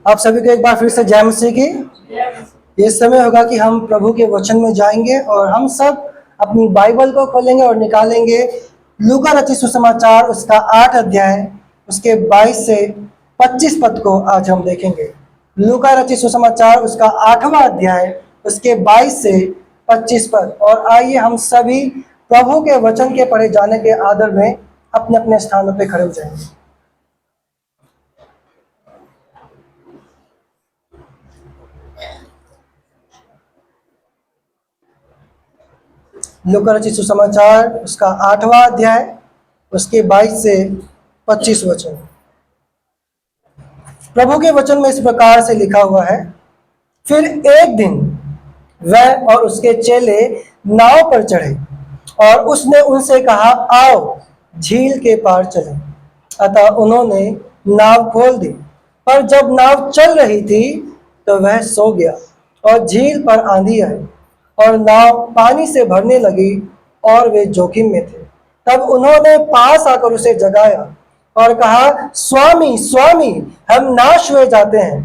आप सभी को एक बार फिर से जय मसीह की। ये समय होगा कि हम प्रभु के वचन में जाएंगे और हम सब अपनी बाइबल को खोलेंगे और निकालेंगे लूका रचित सुसमाचार उसका 8 अध्याय उसके 22 से 25 पद को आज हम देखेंगे। लूका रचित सुसमाचार उसका 8वां अध्याय उसके 22 से 25 पद। और आइए हम सभी प्रभु के वचन के पढ़े जाने के आदर में अपने अपने स्थानों पे खड़े हो जाएंगे। लूका रचित सुसमाचार उसका 8वां अध्याय उसके 22 से 25 वचन। प्रभु के वचन में इस प्रकार से लिखा हुआ है, फिर एक दिन वह और उसके चेले नाव पर चढ़े और उसने उनसे कहा, आओ झील के पार चलें। अतः उन्होंने नाव खोल दी, पर जब नाव चल रही थी तो वह सो गया और झील पर आंधी आई और नाव पानी से भरने लगी और वे जोखिम में थे। तब उन्होंने पास आकर उसे जगाया और कहा, स्वामी स्वामी, हम नाश हुए जाते हैं।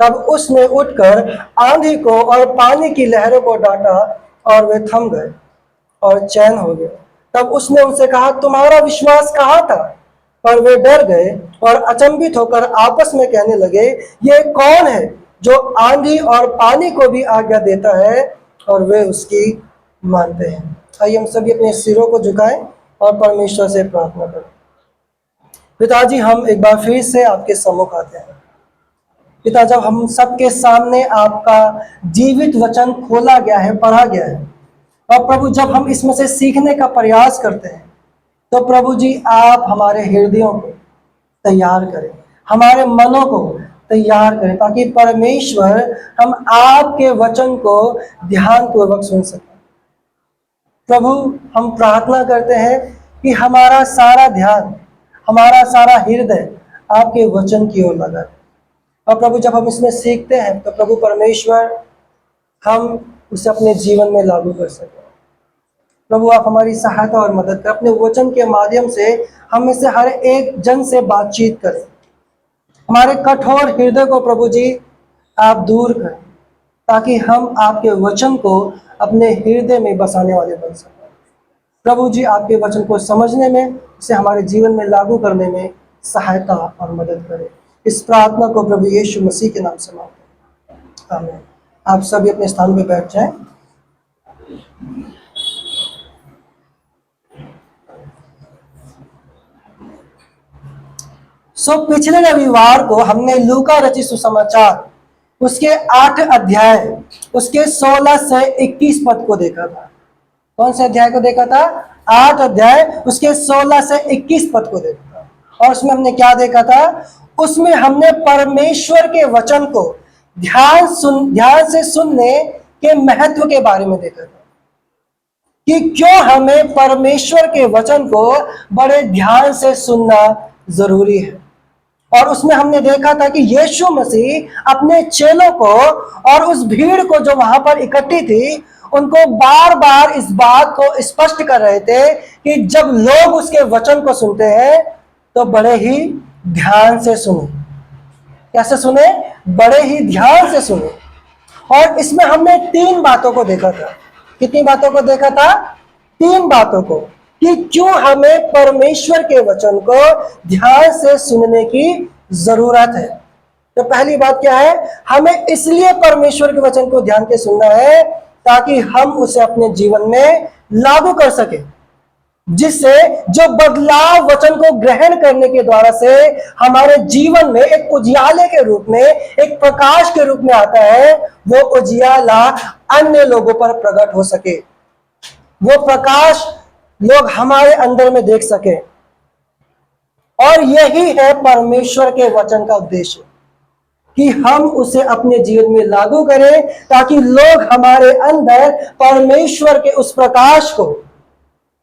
तब उसने उठकर आंधी को और पानी की लहरों को डांटा और वे थम गए और चैन हो गया। तब उसने उनसे कहा, तुम्हारा विश्वास कहाँ था? पर वे डर गए और अचंभित होकर आपस में कहने लगे, ये कौन है जो आंधी और पानी को भी आज्ञा देता है और वे उसकी मानते हैं। आइए हम सभी अपने सिरों को झुकाएं और परमेश्वर से प्रार्थना करें। पिताजी, हम एक बार फिर से आपके सम्मुख आते हैं। पिता, जब हम सबके सामने आपका जीवित वचन खोला गया है, पढ़ा गया है, और प्रभु जब हम इसमें से सीखने का प्रयास करते हैं तो प्रभु जी आप हमारे हृदयों को तैयार करें, हमारे मनों को तैयार करें, ताकि परमेश्वर हम आपके वचन को ध्यानपूर्वक सुन सकें। प्रभु, हम प्रार्थना करते हैं कि हमारा सारा ध्यान, हमारा सारा हृदय आपके वचन की ओर लगा है। और प्रभु जब हम इसमें सीखते हैं तो प्रभु परमेश्वर हम उसे अपने जीवन में लागू कर सकें। प्रभु आप हमारी सहायता और मदद करें, अपने वचन के माध्यम से हम में से हर एक जन से बातचीत करें। हमारे कठोर हृदय को प्रभु जी आप दूर करें, ताकि हम आपके वचन को अपने हृदय में बसाने वाले बन सकें। प्रभु जी आपके वचन को समझने में, उसे हमारे जीवन में लागू करने में सहायता और मदद करें। इस प्रार्थना को प्रभु यीशु मसीह के नाम से मांगते हैं, आमीन। आप सभी अपने स्थान पर बैठ जाएं। पिछले रविवार को हमने लूका रचित सुसमाचार उसके 8 अध्याय उसके 16 से 21 पद को देखा था। कौन से अध्याय को देखा था? 8 अध्याय उसके 16 से 21 पद को देखा था। और उसमें हमने क्या देखा था? उसमें हमने परमेश्वर के वचन को ध्यान से सुनने के महत्व के बारे में देखा था, कि क्यों हमें परमेश्वर के वचन को बड़े ध्यान से सुनना जरूरी है। और उसमें हमने देखा था कि यीशु मसीह अपने चेलों को और उस भीड़ को जो वहां पर इकट्ठी थी, उनको बार बार इस बात को स्पष्ट कर रहे थे कि जब लोग उसके वचन को सुनते हैं तो बड़े ही ध्यान से सुने। कैसे सुने? बड़े ही ध्यान से सुने। और इसमें हमने 3 बातों को देखा था। कितनी बातों को देखा था? 3 बातों को, कि क्यों हमें परमेश्वर के वचन को ध्यान से सुनने की जरूरत है। तो पहली बात क्या है? हमें इसलिए परमेश्वर के वचन को ध्यान से सुनना है ताकि हम उसे अपने जीवन में लागू कर सके, जिससे जो बदलाव वचन को ग्रहण करने के द्वारा से हमारे जीवन में एक उजियाले के रूप में, एक प्रकाश के रूप में आता है, वो उजियाला अन्य लोगों पर प्रकट हो सके, वो प्रकाश लोग हमारे अंदर में देख सके। और यही है परमेश्वर के वचन का उद्देश्य, कि हम उसे अपने जीवन में लागू करें ताकि लोग हमारे अंदर परमेश्वर के उस प्रकाश को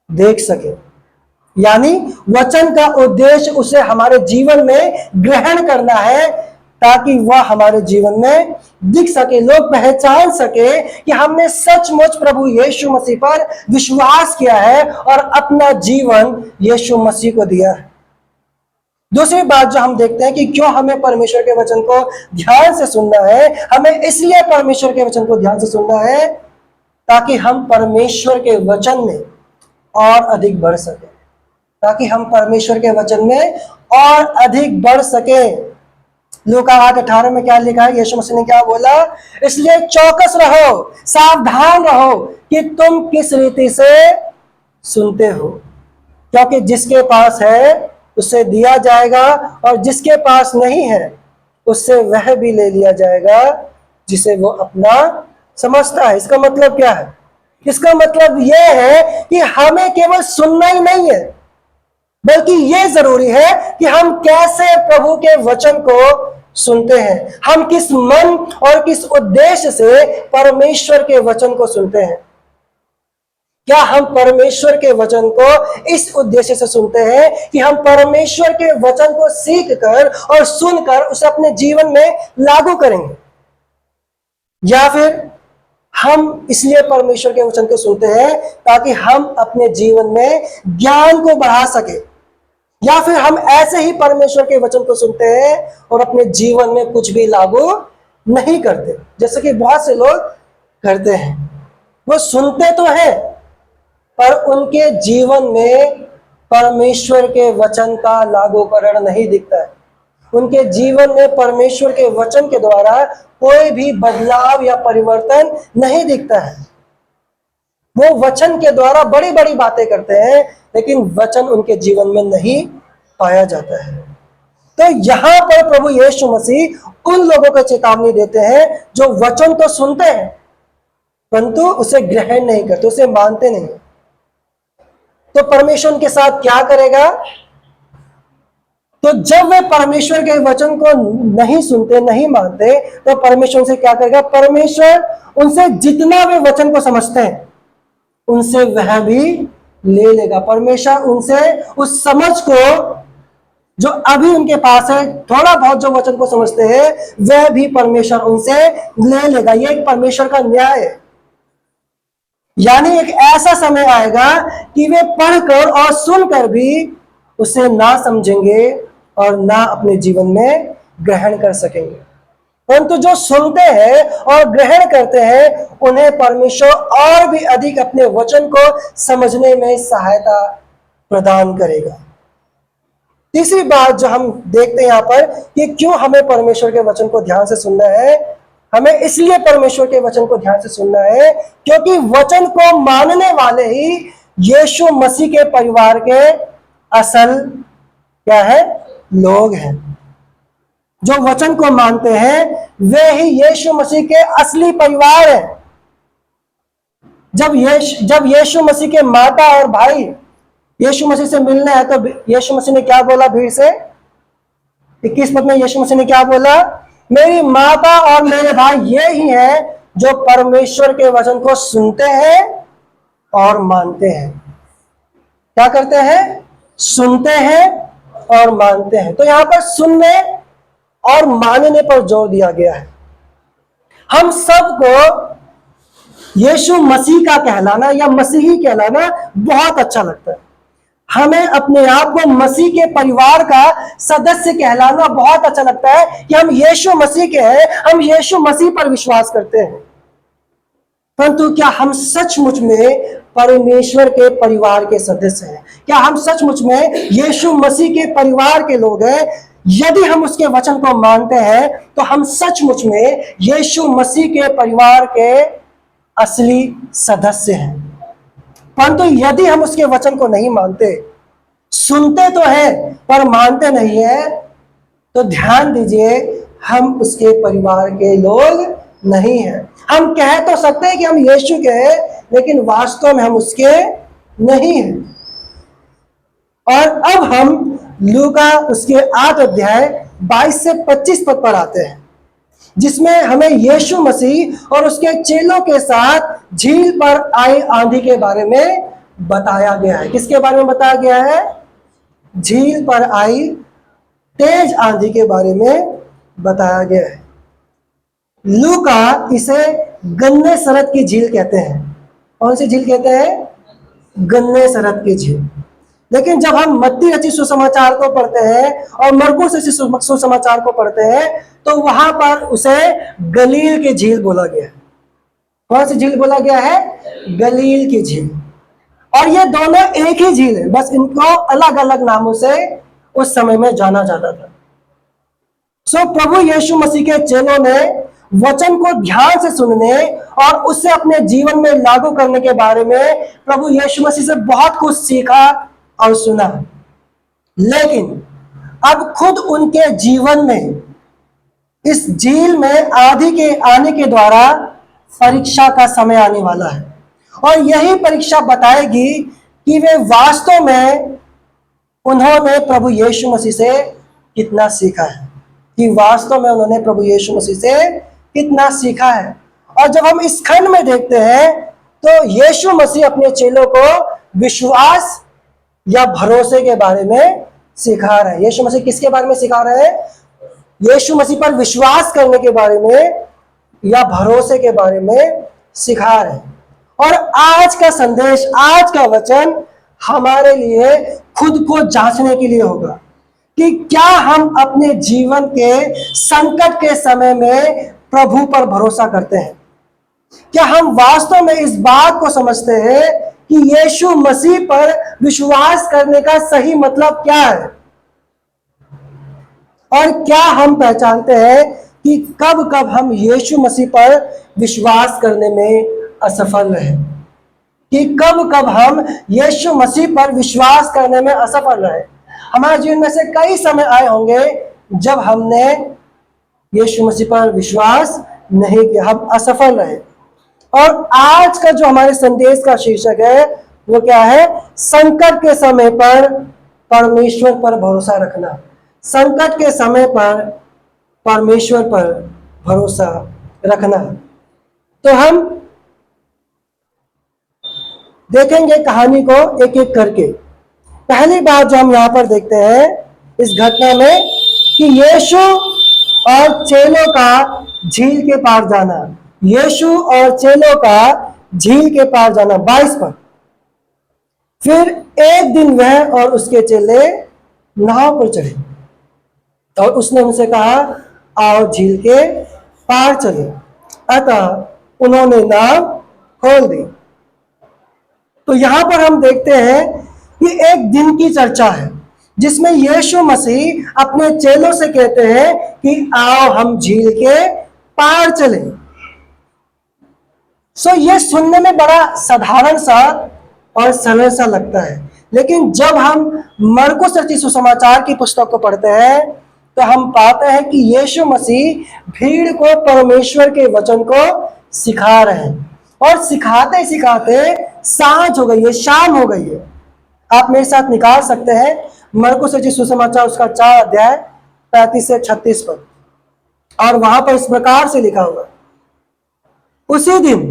देख सके। यानी वचन का उद्देश्य उसे हमारे जीवन में ग्रहण करना है ताकि वह हमारे जीवन में दिख सके, लोग पहचान सके कि हमने सचमुच प्रभु यीशु मसीह पर विश्वास किया है और अपना जीवन यीशु मसीह को दिया है। दूसरी बात जो हम देखते हैं कि क्यों हमें परमेश्वर के वचन को ध्यान से सुनना है, हमें इसलिए परमेश्वर के वचन को ध्यान से सुनना है ताकि हम परमेश्वर के वचन में और अधिक बढ़ सके, ताकि हम परमेश्वर के वचन में और अधिक बढ़ सके। लूका 8:18 में क्या लिखा है? यीशु मसीह ने क्या बोला? इसलिए चौकस रहो, सावधान रहो कि तुम किस रीति से सुनते हो, क्योंकि जिसके पास है उससे दिया जाएगा और जिसके पास नहीं है उससे वह भी ले लिया जाएगा जिसे वो अपना समझता है। इसका मतलब क्या है? इसका मतलब यह है कि हमें केवल सुनना ही नहीं है, बल्कि यह जरूरी है कि हम कैसे प्रभु के वचन को सुनते हैं, हम किस मन और किस उद्देश्य से परमेश्वर के वचन को सुनते हैं। क्या हम परमेश्वर के वचन को इस उद्देश्य से सुनते हैं कि हम परमेश्वर के वचन को सीख कर और सुनकर उसे अपने जीवन में लागू करेंगे, या फिर हम इसलिए परमेश्वर के वचन को सुनते हैं ताकि हम अपने जीवन में ज्ञान को बढ़ा सके, या फिर हम ऐसे ही परमेश्वर के वचन को सुनते हैं और अपने जीवन में कुछ भी लागू नहीं करते, जैसे कि बहुत से लोग करते हैं। वो सुनते तो हैं पर उनके जीवन में परमेश्वर के वचन का लागूकरण नहीं दिखता है। उनके जीवन में परमेश्वर के वचन के द्वारा कोई भी बदलाव या परिवर्तन नहीं दिखता है। वो वचन के द्वारा बड़ी बड़ी बातें करते हैं लेकिन वचन उनके जीवन में नहीं पाया जाता है। तो यहां पर प्रभु यीशु मसीह उन लोगों को चेतावनी देते हैं जो वचन तो सुनते हैं परंतु उसे ग्रहण नहीं करते, उसे मानते नहीं। तो परमेश्वर उनके साथ क्या करेगा? तो जब वे परमेश्वर के वचन को नहीं सुनते, नहीं मानते, तो परमेश्वर उनसे क्या करेगा? परमेश्वर उनसे जितना वे वचन को समझते हैं उनसे वह भी ले लेगा। परमेश्वर उनसे उस समझ को जो अभी उनके पास है, थोड़ा बहुत जो वचन को समझते हैं, वह भी परमेश्वर उनसे ले लेगा। यह एक परमेश्वर का न्याय है। यानी एक ऐसा समय आएगा कि वे पढ़कर और सुनकर भी उसे ना समझेंगे और ना अपने जीवन में ग्रहण कर सकेंगे। परंतु जो सुनते हैं और ग्रहण करते हैं उन्हें परमेश्वर और भी अधिक अपने वचन को समझने में सहायता प्रदान करेगा। तीसरी बात जो हम देखते हैं यहाँ पर कि क्यों हमें परमेश्वर के वचन को ध्यान से सुनना है। हमें इसलिए परमेश्वर के वचन को ध्यान से सुनना है क्योंकि वचन को मानने वाले ही यीशु मसीह के परिवार के असल क्या है? लोग हैं। जो वचन को मानते हैं वे ही यीशु मसीह के असली परिवार हैं। जब यीशु मसीह के माता और भाई यीशु मसीह से मिलने आए तो यीशु मसीह ने क्या बोला भीड़ से? 21 पद में यीशु मसीह ने क्या बोला? मेरी माता और मेरे भाई ये ही हैं जो परमेश्वर के वचन को सुनते हैं और मानते हैं। क्या करते हैं? सुनते हैं और मानते हैं। तो यहां पर सुनने और मानने पर जोर दिया गया है। हम सबको यीशु मसीह का कहलाना या मसीही कहलाना बहुत अच्छा लगता है। हमें अपने आप को मसीह के परिवार का सदस्य कहलाना बहुत अच्छा लगता है कि हम यीशु मसीह के हैं, हम यीशु मसीह पर विश्वास करते हैं। परंतु क्या हम सचमुच में परमेश्वर के परिवार के सदस्य हैं? क्या हम सचमुच में यीशु मसीह के परिवार के लोग हैं? यदि हम उसके वचन को मानते हैं तो हम सचमुच में यीशु मसीह के परिवार के असली सदस्य हैं। परंतु यदि हम उसके वचन को नहीं मानते, सुनते तो हैं पर मानते नहीं है, तो ध्यान दीजिए हम उसके परिवार के लोग नहीं हैं। हम कह तो सकते हैं कि हम यीशु के हैं लेकिन वास्तव में हम उसके नहीं हैं। और अब हम लूका उसके 8 अध्याय 22 से 25 पद पर आते हैं जिसमें हमें यीशु मसीह और उसके चेलों के साथ झील पर आई आंधी के बारे में बताया गया है। किसके बारे में बताया गया है? झील पर आई तेज आंधी के बारे में बताया गया है। लूका इसे गन्ने सरत की झील कहते हैं। कौन सी झील कहते हैं? गन्ने सरत की झील। लेकिन जब हम मत्ती रचित सुसमाचार को पढ़ते हैं और मरकुस रचित सुसमाचार को पढ़ते हैं तो वहां पर उसे गलील की झील बोला गया है। कौन सी झील बोला गया है? गलील की झील। और ये दोनों एक ही झील है, बस इनको अलग अलग नामों से उस समय में जाना जाता था। प्रभु यीशु मसीह के चेलों ने वचन को ध्यान से सुनने और उसे अपने जीवन में लागू करने के बारे में प्रभु यीशु मसीह से बहुत कुछ सीखा और सुना। लेकिन अब खुद उनके जीवन में इस झील में आंधी के आने के द्वारा परीक्षा का समय आने वाला है, और यही परीक्षा बताएगी कि वे वास्तव में उन्होंने प्रभु यीशु मसीह से कितना सीखा है, कि वास्तव में उन्होंने प्रभु यीशु मसीह से कितना सीखा है। और जब हम इस खंड में देखते हैं तो यीशु मसीह अपने चेलों को विश्वास या भरोसे के बारे में सिखा रहे हैं। यीशु मसीह किसके बारे में सिखा रहे हैं? यीशु मसीह पर विश्वास करने के बारे में या भरोसे के बारे में सिखा रहे हैं। और आज का संदेश, आज का वचन हमारे लिए खुद को जांचने के लिए होगा कि क्या हम अपने जीवन के संकट के समय में प्रभु पर भरोसा करते हैं। क्या हम वास्तव में इस बात को समझते हैं कि यीशु मसीह पर विश्वास करने का सही मतलब क्या है, और क्या हम पहचानते हैं कि कब कब हम यीशु मसीह पर विश्वास करने में असफल रहे, कि कब कब हम यीशु मसीह पर विश्वास करने में असफल रहे। हमारे जीवन में से कई समय आए होंगे जब हमने यीशु मसीह पर विश्वास नहीं किया, हम असफल रहे। और आज का जो हमारे संदेश का शीर्षक है वो क्या है? संकट के समय पर परमेश्वर पर भरोसा रखना। संकट के समय पर परमेश्वर पर भरोसा रखना। तो हम देखेंगे कहानी को एक एक करके। पहली बात जो हम यहाँ पर देखते हैं इस घटना में कि यीशु और चेलों का झील के पार जाना। यीशु और चेलों का झील के पार जाना 22 पर। फिर एक दिन वह और उसके चेले नाव पर चढ़े और उसने उनसे कहा, आओ झील के पार चले। अतः उन्होंने नाव खोल दी। तो यहां पर हम देखते हैं कि एक दिन की चर्चा है जिसमें यीशु मसीह अपने चेलों से कहते हैं कि आओ हम झील के पार चले। ये सुनने में बड़ा साधारण सा और सरल सा लगता है, लेकिन जब हम मरकुस रचित सुसमाचार की पुस्तक को पढ़ते हैं तो हम पाते हैं कि यीशु मसीह भीड़ को परमेश्वर के वचन को सिखा रहे हैं, और सिखाते सिखाते सांझ हो गई है, शाम हो गई है। आप मेरे साथ निकाल सकते हैं मरकुस रचित सुसमाचार उसका 4 अध्याय 35 से 36 पर, और वहां पर इस प्रकार से लिखा हुआ, उसी दिन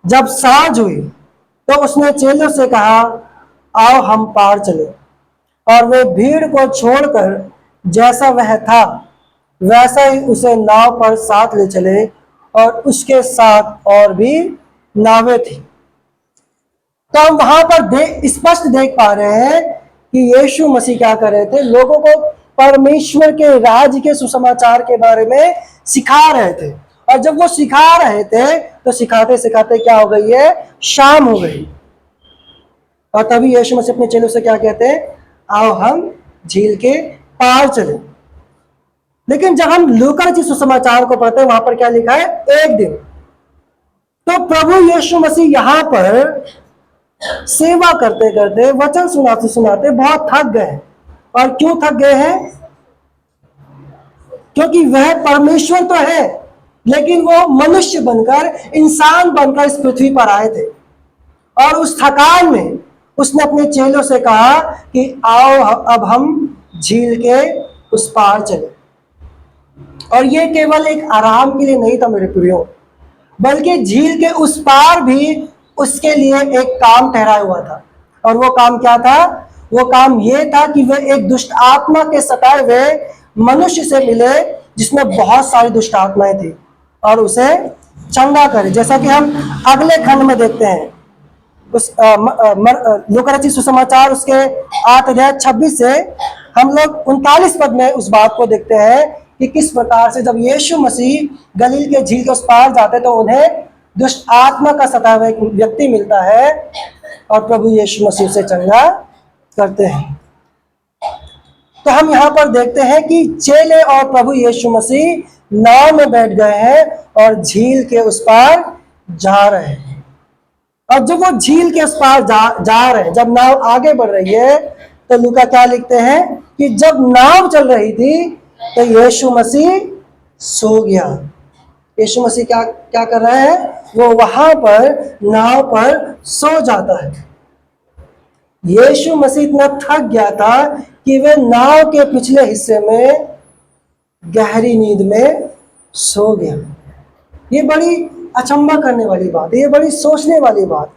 जब सांझ हुई तो उसने चेलों से कहा, आओ हम पार चले। और वे भीड़ को छोड़कर जैसा वह था वैसा ही उसे नाव पर साथ ले चले, और उसके साथ और भी नावें थी। तो हम वहां पर स्पष्ट देख पा रहे हैं कि यीशु मसीह क्या कर रहे थे? लोगों को परमेश्वर के राज्य के सुसमाचार के बारे में सिखा रहे थे। और जब वो सिखा रहे थे तो सिखाते सिखाते क्या हो गई है? शाम हो गई। और तभी यीशु मसीह अपने चेलों से क्या कहते हैं? आओ हम झील के पार चले। लेकिन जब हम लूका रचित सुसमाचार को पढ़ते हैं वहां पर क्या लिखा है? एक दिन। तो प्रभु यीशु मसीह यहां पर सेवा करते करते, वचन सुनाते सुनाते बहुत थक गए। और क्यों थक गए हैं? क्योंकि वह परमेश्वर तो है, लेकिन वो मनुष्य बनकर, इंसान बनकर इस पृथ्वी पर आए थे। और उस थकान में उसने अपने चेलों से कहा कि आओ अब हम झील के उस पार चले। और ये केवल एक आराम के लिए नहीं था मेरे प्रियो, बल्कि झील के उस पार भी उसके लिए एक काम ठहराया हुआ था। और वो काम क्या था? वो काम ये था कि वह एक दुष्ट आत्मा के सताए हुए मनुष्य से मिले जिसमें बहुत सारी दुष्ट आत्माएं थी, और उसे चंगा करे। जैसा कि हम अगले खंड में देखते हैं उस लूका रचित सुसमाचार उसके 8 अध्याय 26 से हम लोग 39 पद में उस बात को देखते हैं कि किस प्रकार से जब यीशु मसीह गलील के झील के उस पार जाते तो उन्हें दुष्ट आत्मा का सता हुआ एक व्यक्ति मिलता है और प्रभु यीशु मसीह से चंगा करते हैं। तो हम यहाँ पर देखते हैं कि चेले और प्रभु यीशु मसीह नाव में बैठ गए हैं और झील के उस पार जा रहे हैं। और जब वो झील के उस पार जा रहे हैं, जब नाव आगे बढ़ रही है, तो लूका क्या लिखते हैं कि जब नाव चल रही थी तो यीशु मसीह सो गया। यीशु मसीह क्या क्या कर रहे हैं? वो वहां पर नाव पर सो जाता है। यीशु मसीह इतना थक गया था कि वे नाव के पिछले हिस्से में गहरी नींद में सो गया। ये बड़ी अचंभा करने वाली बात है, ये बड़ी सोचने वाली बात है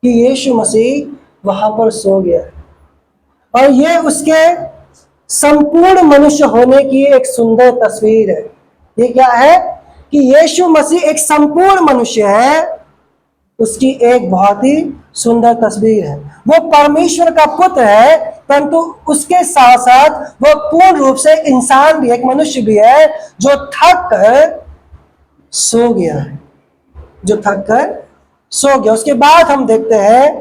कि यीशु मसीह वहां पर सो गया और ये उसके संपूर्ण मनुष्य होने की एक सुंदर तस्वीर है। ये क्या है कि यीशु मसीह एक संपूर्ण मनुष्य है, उसकी एक बहुत ही सुंदर तस्वीर है। वो परमेश्वर का पुत्र है, परंतु उसके साथ साथ वो पूर्ण रूप से इंसान भी, एक मनुष्य भी है जो थक कर सो गया है, जो थक कर सो गया। उसके बाद हम देखते हैं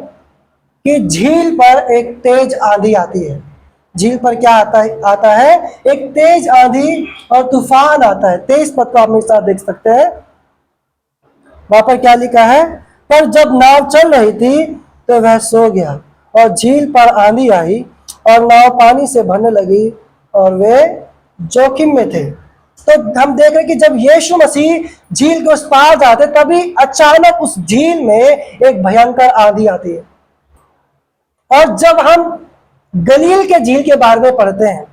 कि झील पर एक तेज आंधी आती है। झील पर क्या आता है? एक तेज आंधी और तूफान आता है। तेज पद को आप मेरे साथ देख सकते हैं। वहां पर क्या लिखा है? पर जब नाव चल रही थी तो वह सो गया और झील पर आंधी आई और नाव पानी से भरने लगी और वे जोखिम में थे। तो हम देख रहे हैं कि जब यीशु मसीह झील के उस पार जाते तभी अचानक उस झील में एक भयंकर आंधी आती है। और जब हम गलील के झील के बारे में पढ़ते हैं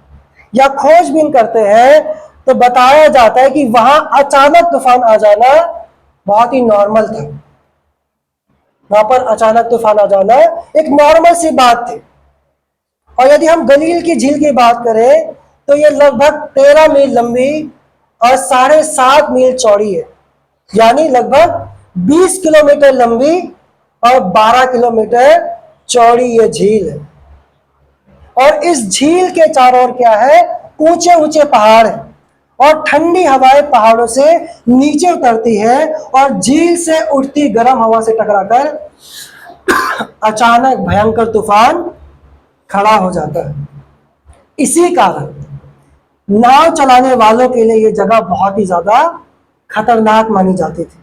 या खोजबीन करते हैं तो बताया जाता है कि वहां अचानक तूफान आ जाना बहुत ही नॉर्मल था। वहां पर अचानक तूफान आ जाना एक नॉर्मल सी बात थी। और यदि हम गलील की झील की बात करें तो ये लगभग 13 मील लंबी और 7.5 मील चौड़ी है, यानी लगभग 20 किलोमीटर लंबी और 12 किलोमीटर चौड़ी ये झील है। और इस झील के चारों ओर क्या है? ऊंचे ऊंचे पहाड़ है और ठंडी हवाएं पहाड़ों से नीचे उतरती है और झील से उठती गर्म हवा से टकराकर अचानक भयंकर तूफान खड़ा हो जाता है। इसी कारण नाव चलाने वालों के लिए यह जगह बहुत ही ज्यादा खतरनाक मानी जाती थी।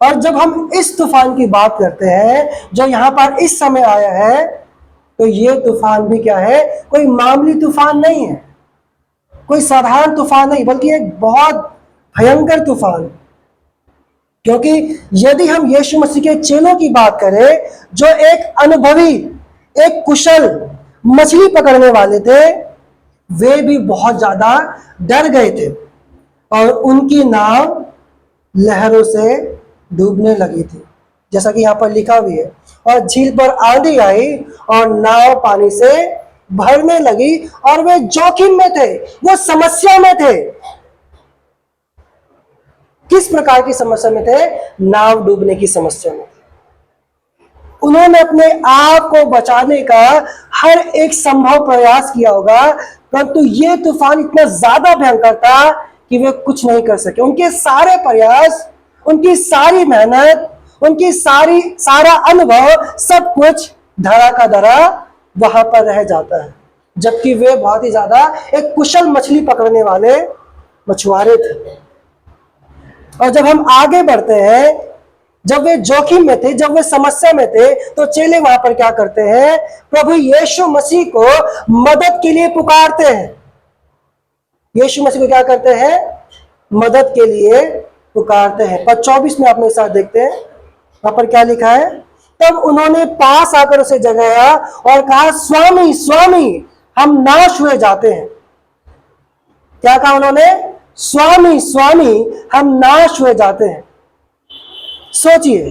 और जब हम इस तूफान की बात करते हैं जो यहाँ पर इस समय आया है, तो ये तूफान भी क्या है? कोई मामूली तूफान नहीं है, कोई साधारण तूफान नहीं, बल्कि एक बहुत भयंकर तूफान। क्योंकि यदि हम यीशु मसीह के चेलों की बात करें जो एक अनुभवी, एक कुशल मछली पकड़ने वाले थे, वे भी बहुत ज्यादा डर गए थे और उनकी नाव लहरों से डूबने लगी थी, जैसा कि यहाँ पर लिखा भी है। और झील पर आंधी आई और नाव पानी से भरने लगी और वे जोखिम में थे, वो समस्या में थे। किस प्रकार की समस्या में थे? नाव डूबने की समस्या में थे। उन्होंने अपने आप को बचाने का हर एक संभव प्रयास किया होगा, परंतु ये तूफान इतना ज्यादा भयंकर था कि वे कुछ नहीं कर सके। उनके सारे प्रयास, उनकी सारी मेहनत, उनकी सारा अनुभव, सब कुछ धरा का धरा वहां पर रह जाता है, जबकि वे बहुत ही ज्यादा एक कुशल मछली पकड़ने वाले मछुआरे थे। और जब हम आगे बढ़ते हैं, जब वे जोखिम में थे, जब वे समस्या में थे, तो चेले वहां पर क्या करते हैं? प्रभु यीशु मसीह को मदद के लिए पुकारते हैं। यीशु मसीह को क्या करते हैं? मदद के लिए पुकारते हैं। पर 24 में आप मेरे साथ देखते हैं, वहां पर क्या लिखा है? तब उन्होंने पास आकर उसे जगाया और कहा, स्वामी स्वामी, हम नाश हुए जाते हैं। क्या कहा उन्होंने? स्वामी स्वामी, हम नाश हुए जाते हैं। सोचिए,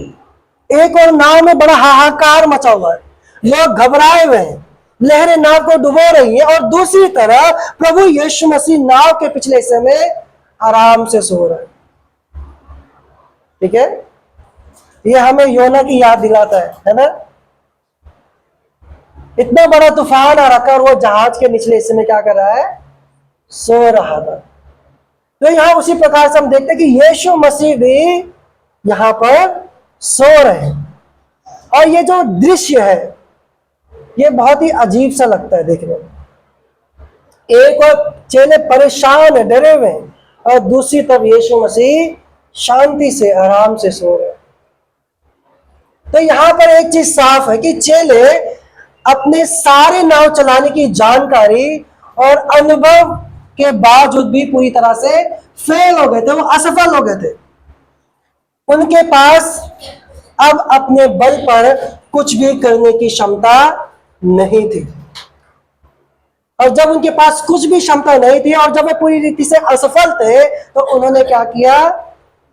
एक और नाव में बड़ा हाहाकार मचा हुआ है, लोग घबराए हुए हैं, लहरें नाव को डुबो रही है, और दूसरी तरफ प्रभु यीशु मसीह नाव के पिछले हिस्से में आराम से सो रहे हैं। ठीक है? ये हमें योना की याद दिलाता है ना। इतना बड़ा तूफान आ रखा और वो जहाज के निचले हिस्से में क्या कर रहा है, सो रहा था। तो यहां उसी प्रकार से हम देखते हैं कि यीशु मसीह भी यहां पर सो रहे हैं। और ये जो दृश्य है ये बहुत ही अजीब सा लगता है देखने में। एक और चेले परेशान है, डरे हुए हैं, और दूसरी तरफ यीशु मसीह शांति से आराम से सो रहे हैं। तो यहां पर एक चीज साफ है कि चेले अपने सारे नाव चलाने की जानकारी और अनुभव के बावजूद भी पूरी तरह से फेल हो गए थे, वो असफल हो गए थे। उनके पास अब अपने बल पर कुछ भी करने की क्षमता नहीं थी। और जब उनके पास कुछ भी क्षमता नहीं थी और जब वे पूरी रीति से असफल थे, तो उन्होंने क्या किया,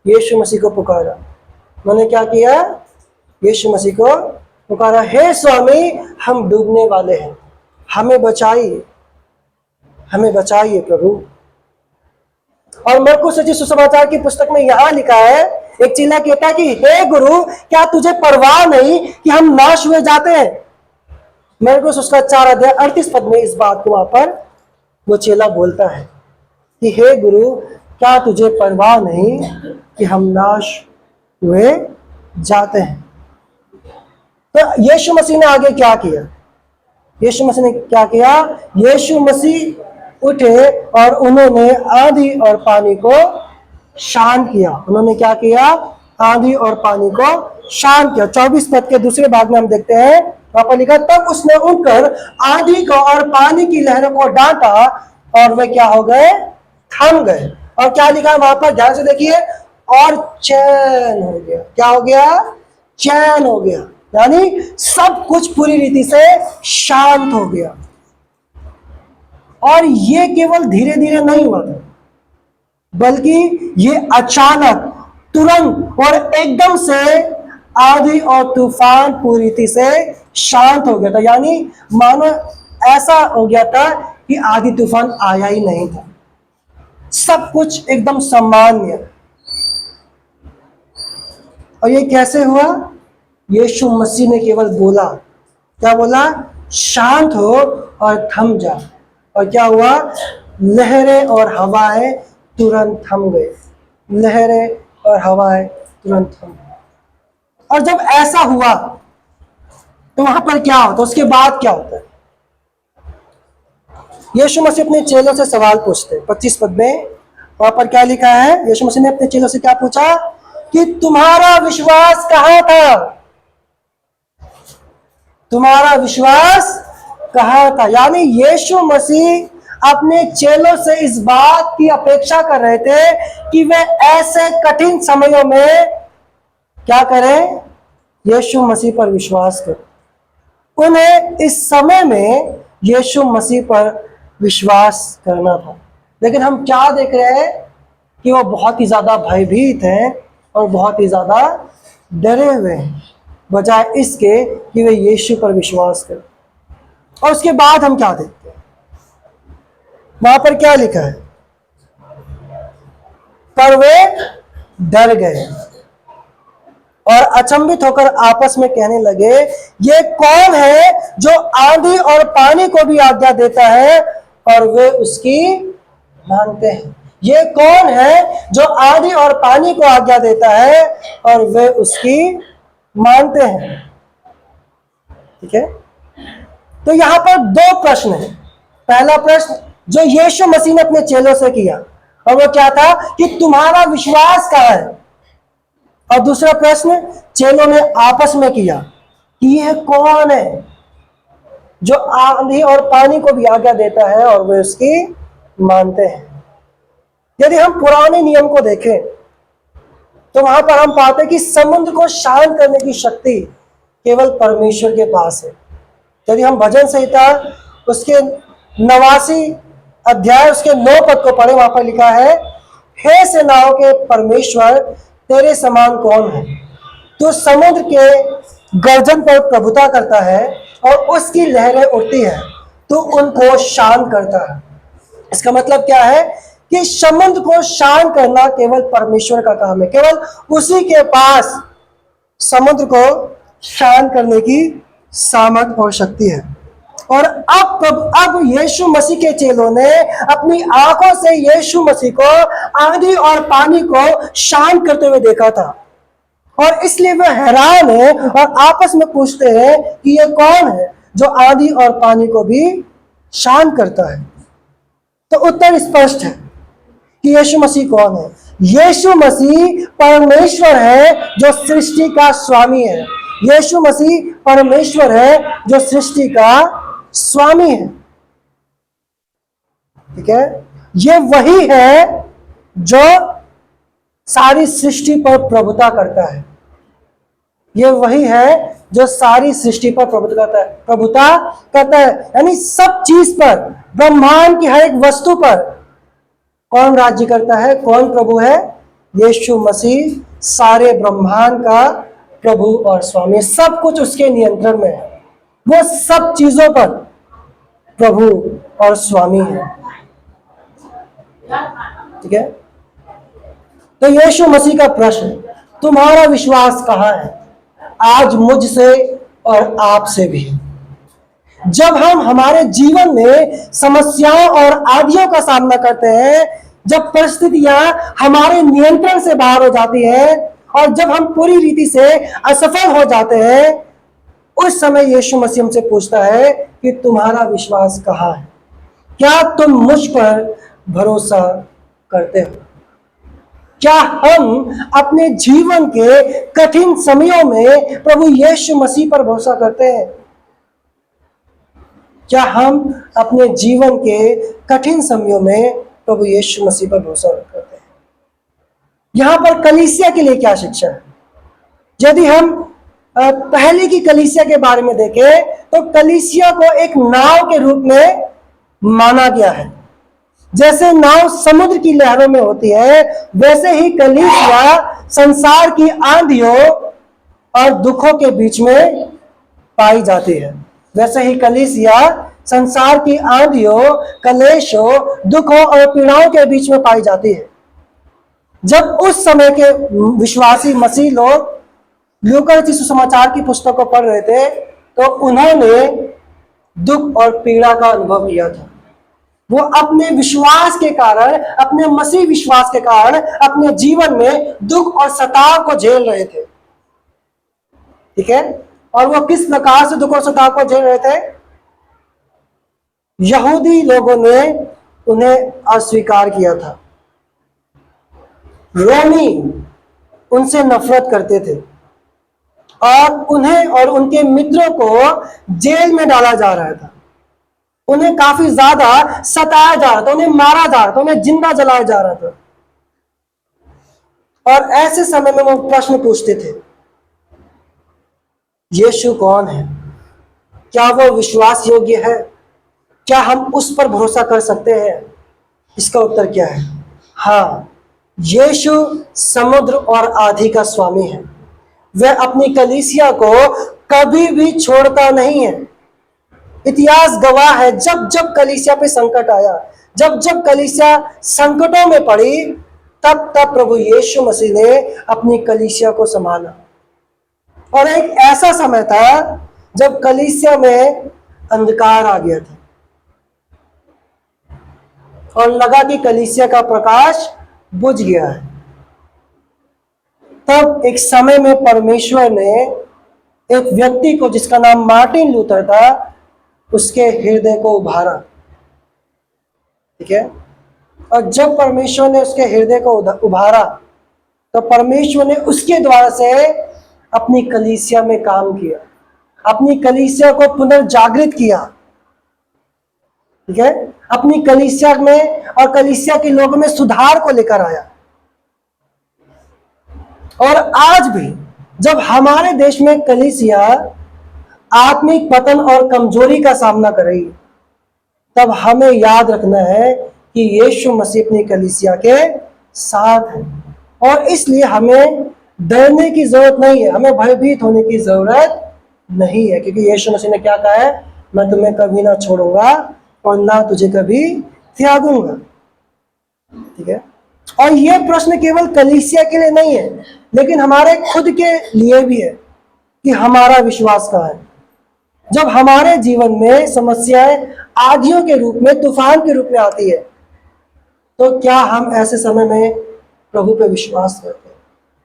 यीशु मसीह को पुकारा। उन्होंने क्या किया, यीशु मसीह को पुकारा, हे स्वामी हम डूबने वाले हैं, हमें बचाइए, हमें बचाइए प्रभु। और मरकुस रचित सुसमाचार की पुस्तक में यहां लिखा है, एक चेला कहता है कि हे गुरु क्या तुझे परवाह नहीं कि हम नाश हुए जाते हैं। मरकुस उसका 4:38 में इस बात को वहां पर वो चेला बोलता है कि हे गुरु क्या तुझे परवाह नहीं कि हम नाश हुए जाते हैं। तो यीशु मसीह ने आगे क्या किया, यीशु मसीह ने क्या किया, यीशु मसीह उठे और उन्होंने आंधी और पानी को शांत किया। उन्होंने क्या किया, आंधी और पानी को शांत किया। 24 पद के दूसरे भाग में हम देखते हैं, वहां पर लिखा, तब उसने उठकर आंधी को और पानी की लहरों को डांटा और वे क्या हो गए, थम गए। और क्या लिखा है वहां पर, ध्यान से देखिए, और चैन हो गया। क्या हो गया, चैन हो गया, यानी सब कुछ पूरी रीति से शांत हो गया। और ये केवल धीरे धीरे नहीं हुआ था, बल्कि ये अचानक, तुरंत और एकदम से आंधी और तूफान पूरी रीति से शांत हो गया था। यानी मानो ऐसा हो गया था कि आंधी तूफान आया ही नहीं था, सब कुछ एकदम सामान्य। और ये कैसे हुआ, यीशु मसीह ने केवल बोला, क्या बोला, शांत हो और थम जा। और क्या हुआ, लहरें और हवाएं तुरंत थम गए, लहरें और हवाएं तुरंत थम गई। और जब ऐसा हुआ तो वहां पर क्या होता, उसके बाद क्या होता है, यीशु मसीह अपने चेलों से सवाल पूछते। 25 पद में वहां पर क्या लिखा है, यीशु मसीह ने अपने चेलों से क्या पूछा कि तुम्हारा विश्वास कहां था, तुम्हारा विश्वास कहां था। यानी यीशु मसीह अपने चेलों से इस बात की अपेक्षा कर रहे थे कि वे ऐसे कठिन समयों में क्या करें, यीशु मसीह पर विश्वास करें। उन्हें इस समय में यीशु मसीह पर विश्वास करना था। लेकिन हम क्या देख रहे हैं कि वो बहुत ही ज्यादा भयभीत हैं और बहुत ही ज्यादा डरे हुए हैं, बजाय इसके कि वे यीशु पर विश्वास करें। और उसके बाद हम क्या देखते हैं, वहां पर क्या लिखा है, पर वे डर गए और अचंभित होकर आपस में कहने लगे, ये कौन है जो आंधी और पानी को भी आज्ञा देता है और वे उसकी मानते हैं। ये कौन है जो आंधी और पानी को आज्ञा देता है और वे उसकी मानते हैं। ठीक है, तो यहां पर दो प्रश्न है। पहला प्रश्न जो यीशु मसीह ने अपने चेलों से किया, और वो क्या था कि तुम्हारा विश्वास कहां है। और दूसरा प्रश्न चेलों ने आपस में किया कि यह कौन है जो आंधी और पानी को भी आज्ञा देता है और वे उसकी मानते हैं। यदि हम पुराने नियम को देखें तो वहां पर हम पाते हैं कि समुद्र को शांत करने की शक्ति केवल परमेश्वर के पास है। यदि हम भजन संहिता उसके 89 अध्याय उसके 9 पद को पढ़े, वहां पर लिखा है, हे सेनाओं के परमेश्वर तेरे समान कौन है, तू समुद्र के गर्जन पर प्रभुता करता है और उसकी लहरें उठती है, तू उनको शांत करता है। इसका मतलब क्या है कि समुद्र को शांत करना केवल परमेश्वर का काम है, केवल उसी के पास समुद्र को शांत करने की सामर्थ और शक्ति है। और अब यीशु मसीह के चेलों ने अपनी आंखों से यीशु मसीह को आंधी और पानी को शांत करते हुए देखा था, और इसलिए वे हैरान है और आपस में पूछते हैं कि ये कौन है जो आंधी और पानी को भी शांत करता है। तो उत्तर स्पष्ट है कि यीशु मसीह कौन है। यीशु मसीह परमेश्वर है जो सृष्टि का स्वामी है। यीशु मसीह परमेश्वर है जो सृष्टि का स्वामी है। ठीक है, ये वही है जो सारी सृष्टि पर प्रभुता करता है। ये वही है जो सारी सृष्टि पर प्रभुता करता है। यानी सब चीज पर, ब्रह्मांड की हर एक वस्तु पर कौन राज्य करता है, कौन प्रभु है? यीशु मसीह सारे ब्रह्मांड का प्रभु और स्वामी, सब कुछ उसके नियंत्रण में है। वो सब चीजों पर प्रभु और स्वामी है। ठीक है, तो यीशु मसीह का प्रश्न, तुम्हारा विश्वास कहाँ है, आज मुझसे और आपसे भी। जब हम हमारे जीवन में समस्याओं और आदियों का सामना करते हैं, जब परिस्थितियां हमारे नियंत्रण से बाहर हो जाती हैं और जब हम पूरी रीति से असफल हो जाते हैं, उस समय यीशु मसीह हमसे पूछता है कि तुम्हारा विश्वास कहाँ है? क्या तुम मुझ पर भरोसा करते हो? क्या हम अपने जीवन के कठिन समयों में प्रभु यीशु मसीह पर भरोसा करते हैं? क्या हम अपने जीवन के कठिन समयों में प्रभु यीशु मसीह पर भरोसा करते हैं? यहां पर कलीसिया के लिए क्या शिक्षा है? यदि हम पहले की कलीसिया के बारे में देखें तो कलीसिया को एक नाव के रूप में माना गया है। जैसे नाव समुद्र की लहरों में होती है, वैसे ही कलीसिया संसार की आंधियों और दुखों के बीच में पाई जाती है। वैसे ही कलीसिया संसार की आंधियों, कलेशों, दुखों और पीड़ाओं के बीच में पाई जाती है। जब उस समय के विश्वासी मसीह लोग लूका रचित सुसमाचार की पुस्तक को पढ़ रहे थे, तो उन्होंने दुख और पीड़ा का अनुभव किया था। वो अपने विश्वास के कारण, अपने मसीह विश्वास के कारण अपने जीवन में दुख और सताव को झेल रहे थे। ठीक है, और वो किस प्रकार से दुख और सताव को झेल रहे थे? यहूदी लोगों ने उन्हें अस्वीकार किया था, रोमी उनसे नफरत करते थे और उन्हें और उनके मित्रों को जेल में डाला जा रहा था। उन्हें काफी ज्यादा सताया जा रहा था, उन्हें मारा जा रहा था, उन्हें जिंदा जलाया जा रहा था। और ऐसे समय में वो प्रश्न पूछते थे, यीशु कौन है? क्या वो विश्वास योग्य है? क्या हम उस पर भरोसा कर सकते हैं? इसका उत्तर क्या है? हाँ, यीशु समुद्र और आंधी का स्वामी है। वह अपनी कलीसिया को कभी भी छोड़ता नहीं है। इतिहास गवाह है, जब जब कलीसिया पे संकट आया, जब जब कलीसिया संकटों में पड़ी, तब तब प्रभु यीशु मसीह ने अपनी कलीसिया को संभाला। और एक ऐसा समय था जब कलीसिया में अंधकार आ गया था और लगा कि कलीसिया का प्रकाश बुझ गया है। तब एक समय में परमेश्वर ने एक व्यक्ति को, जिसका नाम मार्टिन लूथर था, उसके हृदय को उभारा। ठीक है, और जब परमेश्वर ने उसके हृदय को उभारा, तो परमेश्वर ने उसके द्वारा से अपनी कलीसिया में काम किया, अपनी कलीसिया को पुनर्जागृत किया। ठीक है, अपनी कलीसिया में और कलीसिया के लोगों में सुधार को लेकर आया। और आज भी जब हमारे देश में कलीसिया आत्मिक पतन और कमजोरी का सामना कर रही है, तब हमें याद रखना है कि यीशु मसीह अपनी कलीसिया के साथ है। और इसलिए हमें डरने की जरूरत नहीं है, हमें भयभीत होने की जरूरत नहीं है, क्योंकि यीशु मसीह ने क्या कहा है? मैं तुम्हें कभी ना छोड़ूंगा और ना तुझे कभी त्यागूंगा। ठीक है, और ये प्रश्न केवल कलीसिया के लिए नहीं है, लेकिन हमारे खुद के लिए भी है कि हमारा विश्वास कहाँ है। जब हमारे जीवन में समस्याएं आंधियों के रूप में, तूफान के रूप में आती है, तो क्या हम ऐसे समय में प्रभु पे विश्वास करते हैं?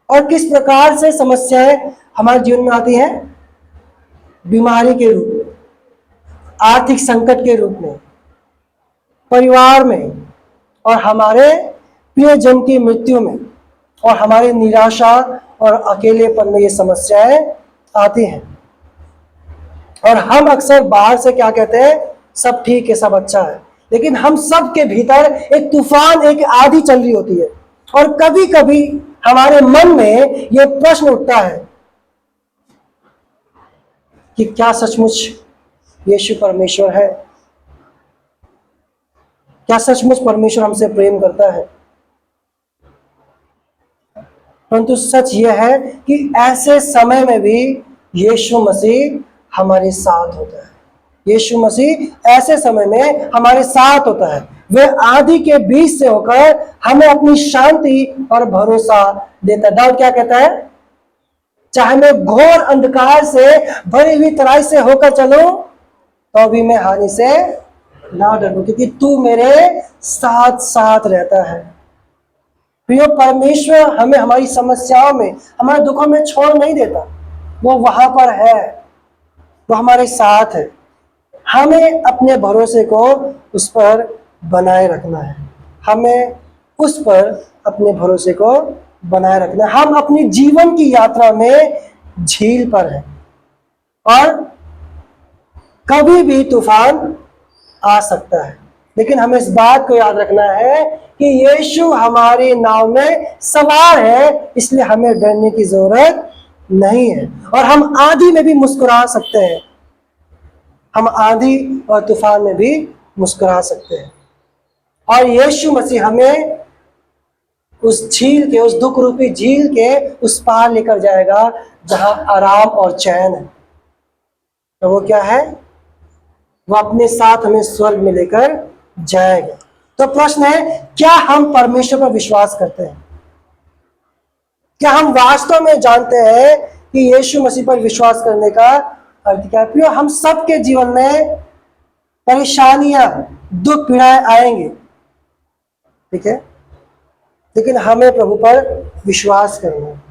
और किस प्रकार से समस्याएं हमारे जीवन में आती हैं? बीमारी के रूप में, आर्थिक संकट के रूप में, परिवार में, और हमारे प्रियजन की मृत्यु में, और हमारे निराशा और अकेलेपन में ये समस्याएं आती हैं। और हम अक्सर बाहर से क्या कहते हैं? सब ठीक है, सब अच्छा है, लेकिन हम सब के भीतर एक तूफान, एक आंधी चल रही होती है। और कभी कभी हमारे मन में यह प्रश्न उठता है कि क्या सचमुच यीशु परमेश्वर है? क्या सचमुच परमेश्वर हमसे प्रेम करता है? परंतु सच यह है कि ऐसे समय में भी यीशु मसीह हमारे साथ होता है। यीशु मसीह ऐसे समय में हमारे साथ होता है। वह आंधी के बीच से होकर हमें अपनी शांति और भरोसा देता है। दाऊद क्या कहता है? चाहे मैं घोर अंधकार से भरी हुई तराई से होकर चलूं, तो भी मैं हानि से ना डरूं, क्योंकि तू मेरे साथ साथ रहता है। प्रिय, परमेश्वर हमें हमारी समस्याओं में, हमारे दुखों में छोड़ नहीं देता। वो वहां पर है, वो हमारे साथ है। हमें अपने भरोसे को उस पर बनाए रखना है। हमें उस पर अपने भरोसे को बनाए रखना है। हम अपनी जीवन की यात्रा में झील पर हैं और कभी भी तूफान आ सकता है, लेकिन हमें इस बात को याद रखना है कि यीशु हमारी नाव में सवार है, इसलिए हमें डरने की जरूरत नहीं है। और हम आंधी में भी मुस्कुरा सकते हैं। हम आंधी और तूफान में भी मुस्कुरा सकते हैं। और यीशु मसीह हमें उस झील के, उस दुख रूपी झील के उस पार लेकर जाएगा जहां आराम और चैन है। तो वो क्या है? वो अपने साथ हमें स्वर्ग में लेकर जाएगा। तो प्रश्न है, क्या हम परमेश्वर पर विश्वास करते हैं? क्या हम वास्तव में जानते हैं कि यीशु मसीह पर विश्वास करने का अर्थ क्या है? हम सबके जीवन में परेशानियां, दुख, पीड़ाएं आएंगे, ठीक है, लेकिन हमें प्रभु पर विश्वास करना है।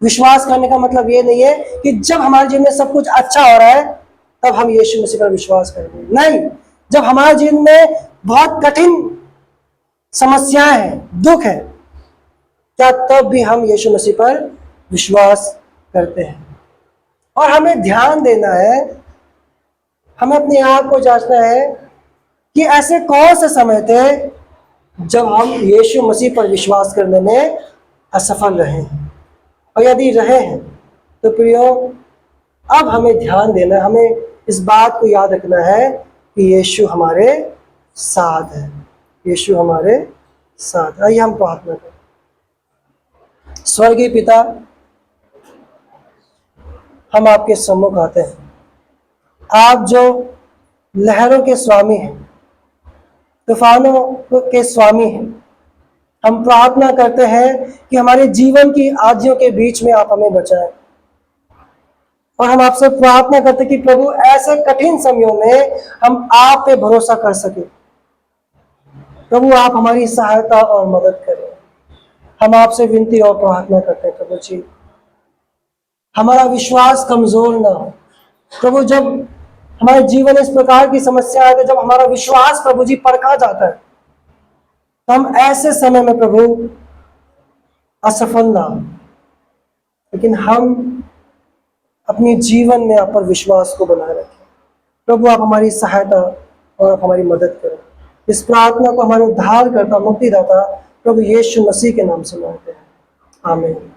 विश्वास करने का मतलब ये नहीं है कि जब हमारे जीवन में सब कुछ अच्छा हो रहा है तब हम यीशु मसीह पर विश्वास करेंगे। नहीं, जब हमारे जीवन में बहुत कठिन समस्याएं हैं, दुख है, क्या तब भी हम यीशु मसीह पर विश्वास करते हैं? और हमें ध्यान देना है, हमें अपने आप को जांचना है कि ऐसे कौन से समय थे जब हम यीशु मसीह पर विश्वास करने में असफल रहे हैं। और यदि रहे हैं तो प्रियो, अब हमें ध्यान देना, हमें इस बात को याद रखना है कि यीशु हमारे साथ है। यीशु हमारे साथ। आइए हम प्रार्थना करें। स्वर्गीय पिता, हम आपके सम्मुख आते हैं। आप जो लहरों के स्वामी हैं, तूफानों के स्वामी हैं, हम प्रार्थना करते हैं कि हमारे जीवन की आंधियों के बीच में आप हमें बचाएं। और हम आपसे प्रार्थना करते हैं कि प्रभु, ऐसे कठिन समयों में हम आप पे भरोसा कर सके। प्रभु, आप हमारी सहायता और मदद करें। हम आपसे विनती और प्रार्थना करते हैं प्रभु जी, हमारा विश्वास कमजोर ना हो। प्रभु, जब हमारे जीवन में इस प्रकार की समस्या आती है, जब हमारा विश्वास प्रभु जी परखा जाता है, तो हम ऐसे समय में प्रभु असफल ना हो, लेकिन हम अपने जीवन में आप पर विश्वास को बनाए रखें। प्रभु, आप हमारी सहायता और आप हमारी मदद करें। इस प्रार्थना को हमारे उद्धारकर्ता, मुक्तिदाता प्रभु यीशु मसीह के नाम से मांगते हैं, आमीन।